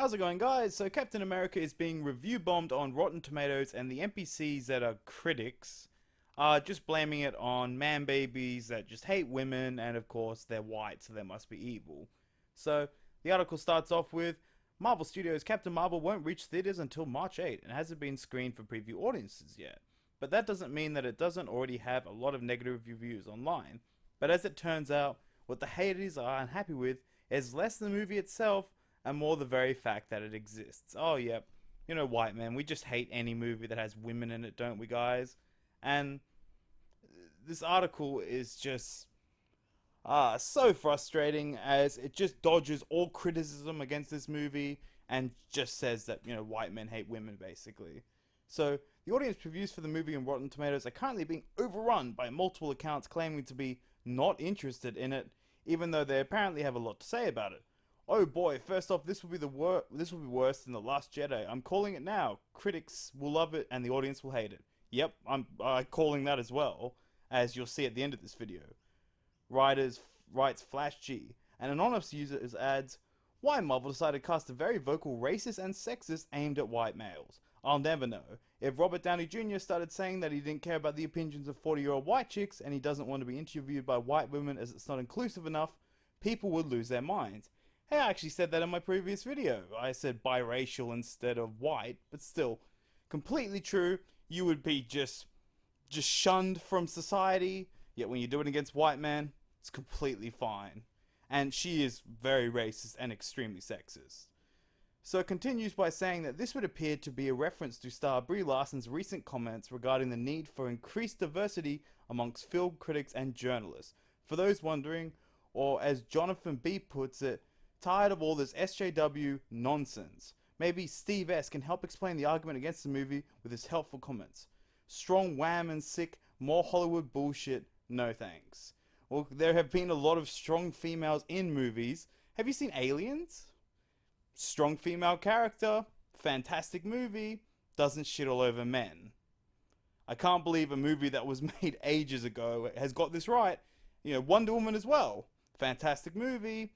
How's it going, guys? So Captain America is being review bombed on Rotten Tomatoes, and the NPCs that are critics are just blaming it on man babies that just hate women, and of course they're white, so they must be evil. So the article starts off with Marvel Studios' Captain Marvel won't reach theaters until March 8 and hasn't been screened for preview audiences yet. But that doesn't mean that it doesn't already have a lot of negative reviews online. But as it turns out, what the haters are unhappy with is less the movie itself and more the very fact that it exists. Oh, yep, white men, we just hate any movie that has women in it, don't we, guys? And this article is just so frustrating as it just dodges all criticism against this movie and just says that, white men hate women, basically. So, the audience previews for the movie on Rotten Tomatoes are currently being overrun by multiple accounts claiming to be not interested in it, even though they apparently have a lot to say about it. Oh boy, first off, this will be worse than The Last Jedi. I'm calling it now. Critics will love it and the audience will hate it. Yep, I'm calling that as well, as you'll see at the end of this video. Writes Flash G. An anonymous user adds, why Marvel decided to cast a very vocal racist and sexist aimed at white males. I'll never know. If Robert Downey Jr. started saying that he didn't care about the opinions of 40-year-old white chicks and he doesn't want to be interviewed by white women as it's not inclusive enough, people would lose their minds. Hey, I actually said that in my previous video. I said biracial instead of white, but still, completely true. You would be just shunned from society, yet when you do it against white men, it's completely fine. And she is very racist and extremely sexist. So it continues by saying that this would appear to be a reference to star Brie Larson's recent comments regarding the need for increased diversity amongst film critics and journalists. For those wondering, or as Jonathan B. puts it, tired of all this SJW nonsense. Maybe Steve S. can help explain the argument against the movie with his helpful comments. Strong wham and sick, more Hollywood bullshit, no thanks. Well, there have been a lot of strong females in movies. Have you seen Aliens? Strong female character, fantastic movie, doesn't shit all over men. I can't believe a movie that was made ages ago has got this right. Wonder Woman as well. Fantastic movie.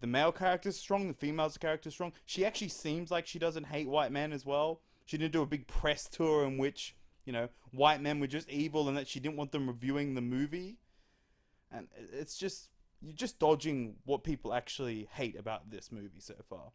The male character's strong, the female's character's strong. She actually seems like she doesn't hate white men as well. She didn't do a big press tour in which, white men were just evil and that she didn't want them reviewing the movie. And it's just, you're just dodging what people actually hate about this movie so far.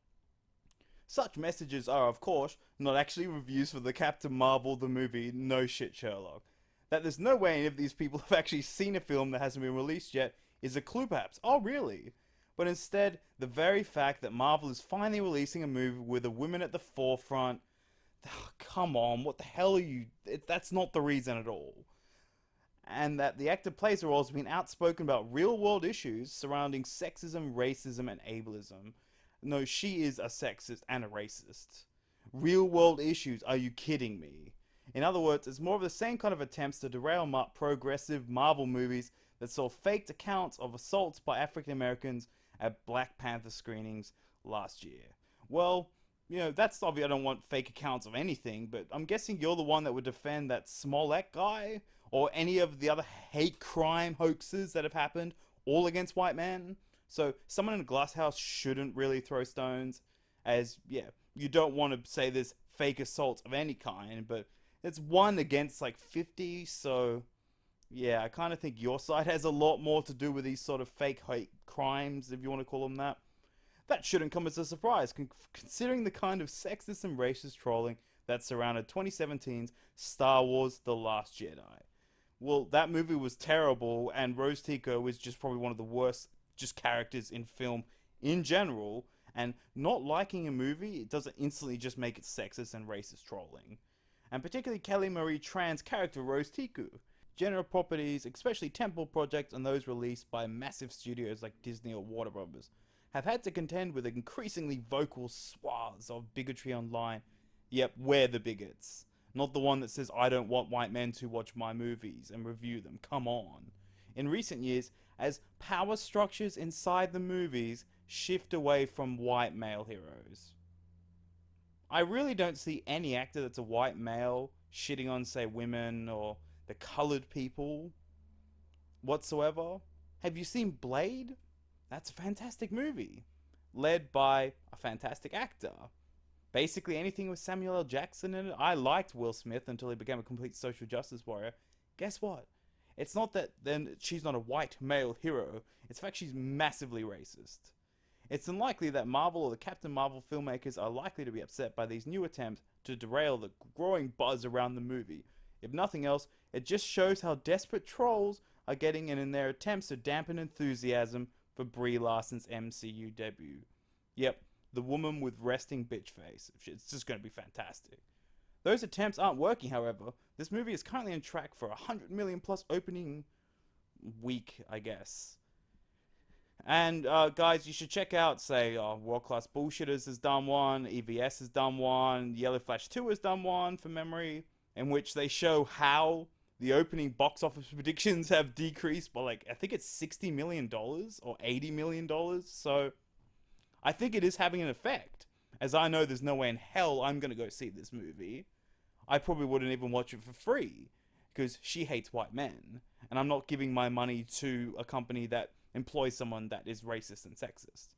Such messages are, of course, not actually reviews for the Captain Marvel the movie No Shit Sherlock. That there's no way any of these people have actually seen a film that hasn't been released yet is a clue perhaps. Oh really? But instead, the very fact that Marvel is finally releasing a movie with a woman at the forefront, come on, what the hell are you... That's not the reason at all. And that the actor plays the role has been outspoken about real-world issues surrounding sexism, racism, and ableism. No, she is a sexist and a racist. Real-world issues, are you kidding me? In other words, it's more of the same kind of attempts to derail progressive Marvel movies that saw faked accounts of assaults by African Americans at Black Panther screenings last year. Well, that's obvious. I don't want fake accounts of anything, but I'm guessing you're the one that would defend that Smollett guy or any of the other hate crime hoaxes that have happened all against white men. So someone in a glass house shouldn't really throw stones, as, you don't want to say there's fake assaults of any kind, but it's 1 against like 50, so yeah, I kind of think your side has a lot more to do with these sort of fake hate crimes, if you want to call them that. That shouldn't come as a surprise, considering the kind of sexist and racist trolling that surrounded 2017's Star Wars The Last Jedi. Well, that movie was terrible, and Rose Tico was just probably one of the worst just characters in film in general, and not liking a movie, it doesn't instantly just make it sexist and racist trolling. And particularly Kelly Marie Tran's character Rose Tico. Genre properties, especially Temple projects and those released by massive studios like Disney or Warner Brothers, have had to contend with increasingly vocal swaths of bigotry online. Yep, we're the bigots. Not the one that says I don't want white men to watch my movies and review them, come on. In recent years, as power structures inside the movies shift away from white male heroes. I really don't see any actor that's a white male shitting on, say, women or the colored people whatsoever. Have you seen Blade? That's a fantastic movie. led by a fantastic actor. Basically, anything with Samuel L. Jackson in it. I liked Will Smith until he became a complete social justice warrior. Guess what? It's not that then she's not a white male hero, it's the fact she's massively racist. It's unlikely that Marvel or the Captain Marvel filmmakers are likely to be upset by these new attempts to derail the growing buzz around the movie. If nothing else, it just shows how desperate trolls are getting in their attempts to dampen enthusiasm for Brie Larson's MCU debut. Yep, the woman with resting bitch face. It's just going to be fantastic. Those attempts aren't working, however. This movie is currently on track for 100 million plus opening week, I guess. And guys, you should check out, say, World Class Bullshitters has done one, EVS has done one, Yellow Flash 2 has done one, from memory, in which they show how the opening box office predictions have decreased by, like, I think it's $60 million or $80 million. So I think it is having an effect. As I know there's no way in hell I'm going to go see this movie. I probably wouldn't even watch it for free, because she hates white men, and I'm not giving my money to a company that employs someone that is racist and sexist.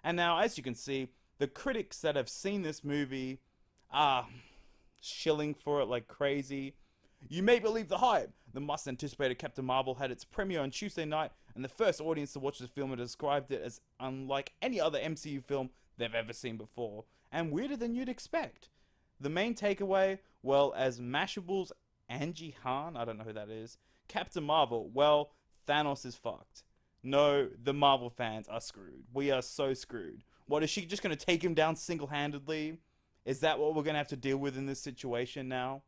And now, as you can see, the critics that have seen this movie are shilling for it like crazy. You may believe the hype. The much anticipated Captain Marvel had its premiere on Tuesday night, and the first audience to watch the film had described it as unlike any other MCU film they've ever seen before, and weirder than you'd expect. The main takeaway, well, as Mashable's Angie Han, I don't know who that is, Captain Marvel, well, Thanos is fucked. No, the Marvel fans are screwed. We are so screwed. What, is she just going to take him down single-handedly? Is that what we're going to have to deal with in this situation now?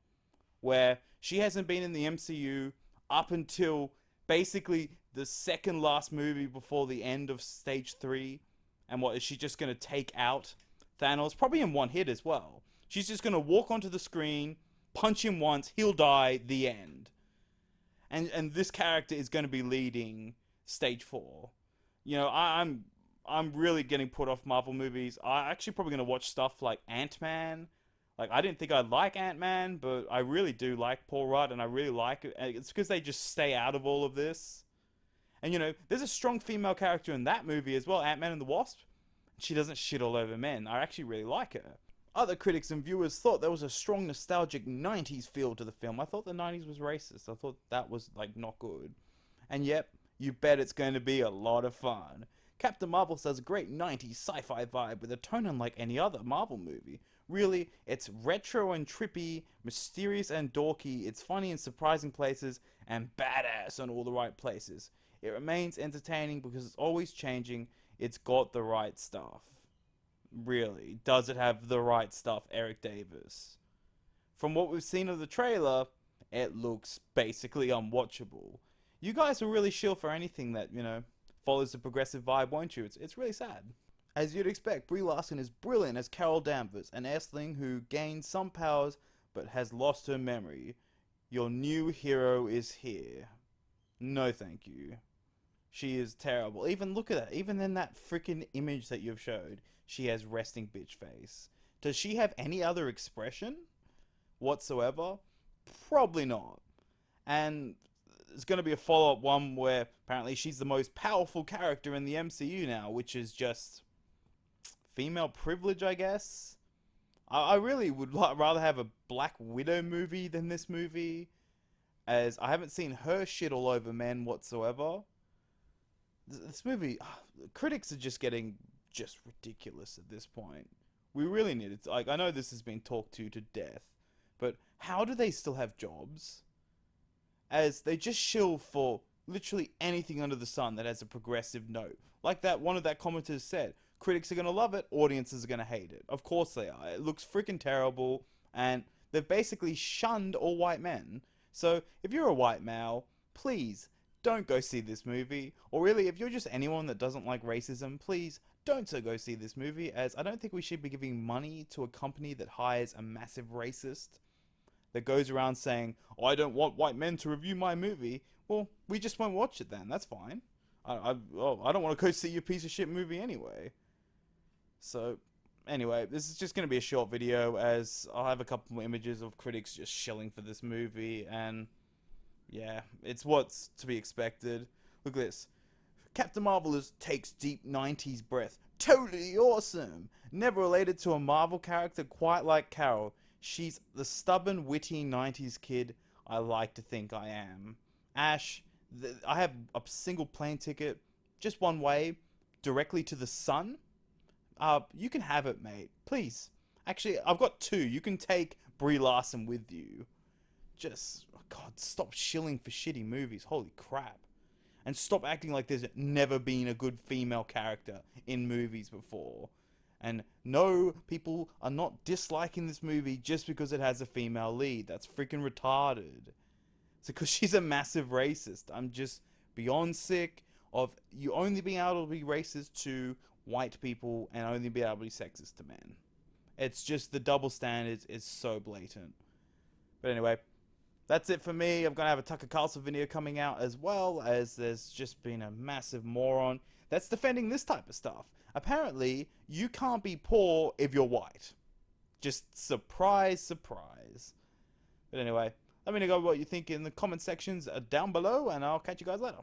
Where she hasn't been in the MCU up until basically the second last movie before the end of Stage 3. And what, is she just going to take out Thanos? Probably in one hit as well. She's just going to walk onto the screen, punch him once, he'll die, the end. And this character is going to be leading Stage 4. You know, I'm really getting put off Marvel movies. I'm actually probably going to watch stuff like Ant-Man. Like, I didn't think I'd like Ant-Man, but I really do like Paul Rudd, and I really like it. It's because they just stay out of all of this. And, you know, there's a strong female character in that movie as well, Ant-Man and the Wasp. She doesn't shit all over men. I actually really like her. Other critics and viewers thought there was a strong nostalgic 90s feel to the film. I thought the 90s was racist. I thought that was, like, not good. And yep, you bet it's going to be a lot of fun. Captain Marvel has a great 90s sci-fi vibe with a tone unlike any other Marvel movie. Really, it's retro and trippy, mysterious and dorky, it's funny in surprising places, and badass on all the right places. It remains entertaining because it's always changing. It's got the right stuff. Really, does it have the right stuff, Eric Davis? From what we've seen of the trailer, it looks basically unwatchable. You guys will really shill for anything that, you know, follows the progressive vibe, won't you? It's really sad. As you'd expect, Brie Larson is brilliant as Carol Danvers, an Earthling who gained some powers but has lost her memory. Your new hero is here. No thank you. She is terrible. Even look at that. Even in that freaking image that you've showed, she has resting bitch face. Does she have any other expression whatsoever? Probably not. And there's going to be a follow-up one where apparently she's the most powerful character in the MCU now, which is just female privilege, I guess. I really would rather have a Black Widow movie than this movie, as I haven't seen her shit all over men whatsoever. This movie, critics are just getting just ridiculous at this point. We really need it. Like, I know this has been talked to death, but how do they still have jobs? As they just shill for literally anything under the sun that has a progressive note. Like that one of that commenters said, critics are going to love it, audiences are going to hate it. Of course they are. It looks freaking terrible, and they've basically shunned all white men. So if you're a white male, please don't go see this movie. Or really, if you're just anyone that doesn't like racism, please don't go see this movie, as I don't think we should be giving money to a company that hires a massive racist that goes around saying, oh, I don't want white men to review my movie. Well, we just won't watch it then. That's fine. I don't want to go see your piece of shit movie anyway. So, anyway, this is just going to be a short video, as I'll have a couple more images of critics just shilling for this movie, and yeah, it's what's to be expected. Look at this. Captain Marvelous takes deep 90s breath. Totally awesome! Never related to a Marvel character quite like Carol. She's the stubborn, witty 90s kid I like to think I am. Ash, I have a single plane ticket, just one way, directly to the sun. You can have it, mate. Please. Actually, I've got two. You can take Brie Larson with you. Just, oh God, stop shilling for shitty movies. Holy crap. And stop acting like there's never been a good female character in movies before. And no, people are not disliking this movie just because it has a female lead. That's freaking retarded. It's because she's a massive racist. I'm just beyond sick of you only being able to be racist to white people and only being able to be sexist to men. It's just the double standards is so blatant. But anyway, that's it for me. I'm going to have a Tucker Carlson video coming out, as well as there's just been a massive moron that's defending this type of stuff. Apparently, you can't be poor if you're white. Just surprise, surprise. But anyway, let me know what you think in the comment sections down below, and I'll catch you guys later.